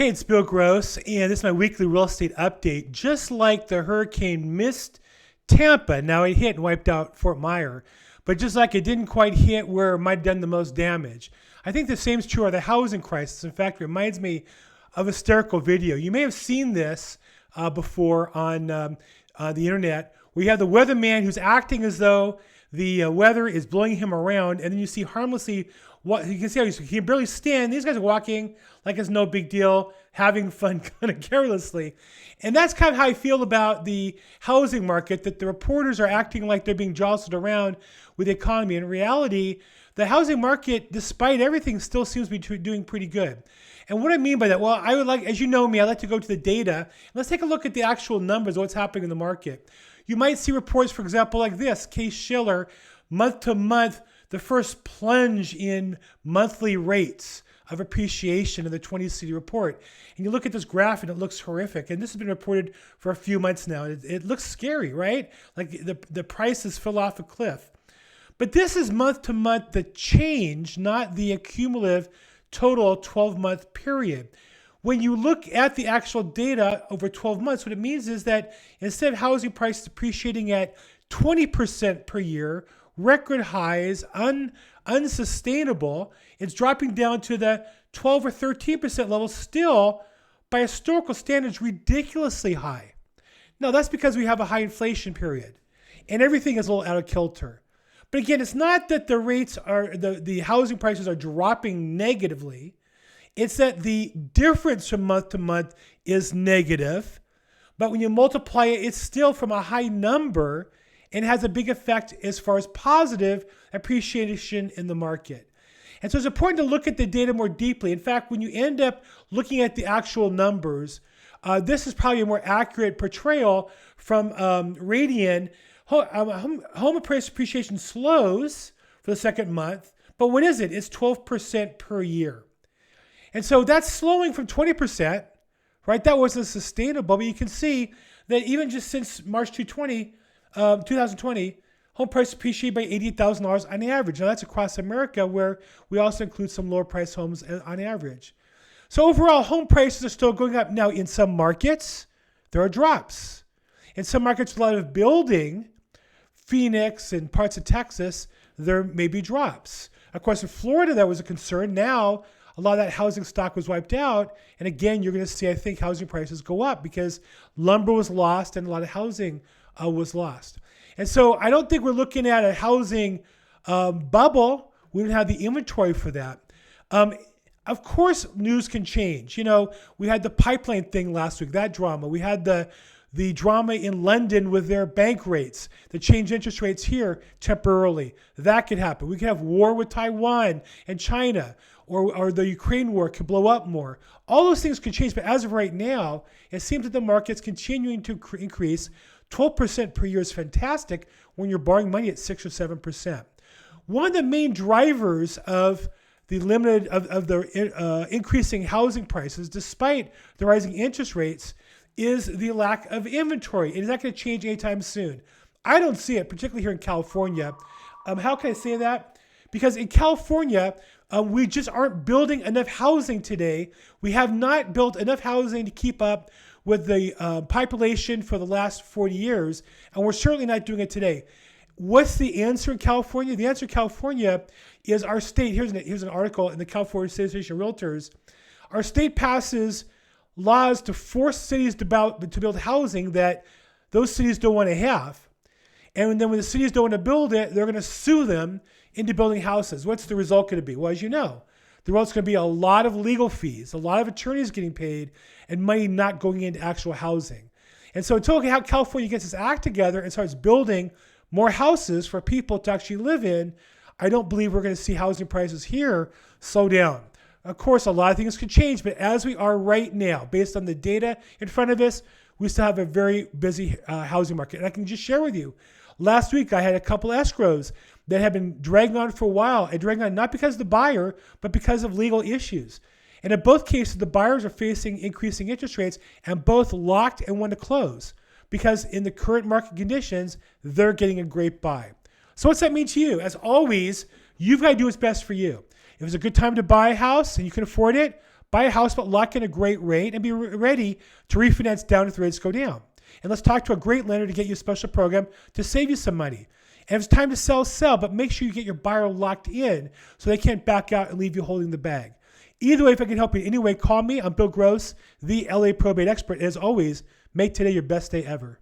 Hey, it's Bill Gross, and this is my weekly real estate update. Just like the hurricane missed Tampa, now it hit and wiped out Fort Meyers, but just like it didn't quite hit where it might have done the most damage. I think the same is true of the housing crisis. In fact, it reminds me of a hysterical video. You may have seen this before on the internet, where you have the weatherman who's acting as though the weather is blowing him around, and then you see harmlessly what you can see how he can barely stand. These guys are walking like it's no big deal, having fun kind of carelessly. And that's kind of how I feel about the housing market, that the reporters are acting like they're being jostled around with the economy. In reality, the housing market, despite everything, still seems to be doing pretty good. And what I mean by that, well, I would like, as you know me, I like to go to the data. Let's take a look at the actual numbers of what's happening in the market. You might see reports, for example, like this, Case-Schiller, month to month, the first plunge in monthly rates of appreciation in the 20-city report. And you look at this graph and it looks horrific. And this has been reported for a few months now. It looks scary, right? Like the prices fell off a cliff. But this is month to month, the change, not the cumulative total 12-month period. When you look at the actual data over 12 months, what it means is that instead of housing prices appreciating at 20% per year, record highs, unsustainable, it's dropping down to the 12 or 13% level, still by historical standards ridiculously high. Now that's because we have a high inflation period and everything is a little out of kilter. But again, it's not that the rates are, the housing prices are dropping negatively. It's that the difference from month to month is negative. But when you multiply it, it's still from a high number and has a big effect as far as positive appreciation in the market. And so it's important to look at the data more deeply. In fact, when you end up looking at the actual numbers, this is probably a more accurate portrayal from Radian. Home price appreciation slows for the second month, but what is it? It's 12% per year. And so that's slowing from 20%, right? That wasn't sustainable, but you can see that even just since March 2020, home price appreciated by $88,000 on average. Now that's across America, where we also include some lower price homes on average. So overall, home prices are still going up. Now in some markets, there are drops. In some markets, a lot of building, Phoenix and parts of Texas, there may be drops. Of course, in Florida, that was a concern. Now, a lot of that housing stock was wiped out. And again, you're going to see, I think, housing prices go up because lumber was lost and a lot of housing was lost. And so I don't think we're looking at a housing bubble. We don't have the inventory for that. Of course, news can change. You know, we had the pipeline thing last week, that drama. We had the drama in London with their bank rates, the change interest rates here temporarily. That could happen. We could have war with Taiwan and China, or the Ukraine war could blow up more. All those things could change, but as of right now, it seems that the market's continuing to increase. 12% per year is fantastic when you're borrowing money at 6 or 7%. One of the main drivers of the increasing housing prices, despite the rising interest rates, is the lack of inventory. It is not going to change anytime soon. I don't see it, particularly here in California. How can I say that? Because in California, we just aren't building enough housing today. We have not built enough housing to keep up with the population for the last 40 years, and we're certainly not doing it today. What's the answer in California? The answer in California is our state. Here's an article in the California Association of Realtors. Our state passes laws to force cities to build housing that those cities don't want to have. And then when the cities don't want to build it, they're going to sue them into building houses. What's the result going to be? Well, as you know, the result's going to be a lot of legal fees, a lot of attorneys getting paid, and money not going into actual housing. And so until California gets its act together and starts building more houses for people to actually live in, I don't believe we're going to see housing prices here slow down. Of course, a lot of things could change, but as we are right now, based on the data in front of us, we still have a very busy housing market. And I can just share with you, last week I had a couple escrows that have been dragging on for a while, and dragging on not because of the buyer, but because of legal issues. And in both cases, the buyers are facing increasing interest rates, and both locked and want to close because in the current market conditions, they're getting a great buy. So what's that mean to you? As always, you've got to do what's best for you. If it's a good time to buy a house and you can afford it, Buy a house, but lock in a great rate and be ready to refinance down if the rates go down. And let's talk to a great lender to get you a special program to save you some money. And if it's time to sell, sell, but make sure you get your buyer locked in so they can't back out and leave you holding the bag. Either way, if I can help you in any way, call me. I'm Bill Gross, the LA probate expert. As always, make today your best day ever.